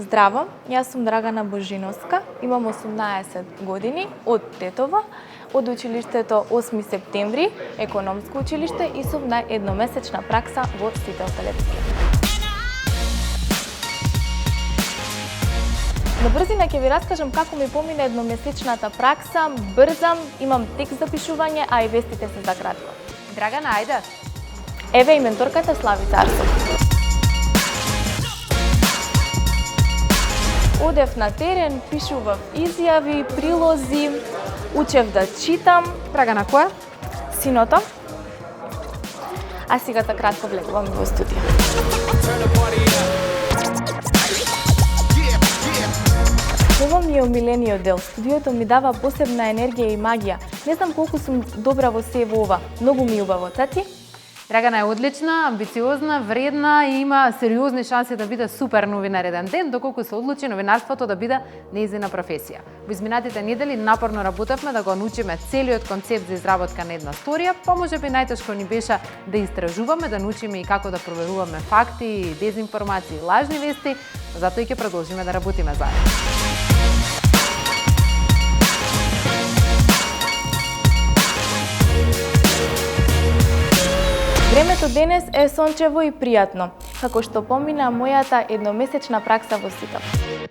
Здраво, јас сум Драгана Божиновска, имам 18 години, од Тетово, од училиштето 8 септември, економско училиште и сум на едномесечна пракса во Сител телевизија. На брзина ќе ви раскажам како ми помина едномесечната пракса, брзам, имам текст за пишување, а и вестите се за кратко. Драгана, ајде. Еве и менторката Славица Арсов. Одев на терен, пишував изјави, прилози, учев да читам. Драгана, која? Синото. А сега за кратко влегувам во студио. Ова ми е омилениот дел. Студиото ми дава посебна енергија и магија. Не знам колку сум добра во се во ова. Многу ми убаво. Цати? Драгана е одлична, амбициозна, вредна и има сериозни шанси да биде супер новинар еден ден, доколку се одлучи новинарството да биде нејзина професија. Во изминатите недели напорно работевме да го научиме целиот концепт за изработка на една сторија, па можеби најтешко ни беше да истражуваме, да научиме и како да проверуваме факти, дезинформации, лажни вести, затоа и ќе продолжиме да работиме заедно. Времето денес е сончево и пријатно, како што помина мојата едномесечна пракса во Сител.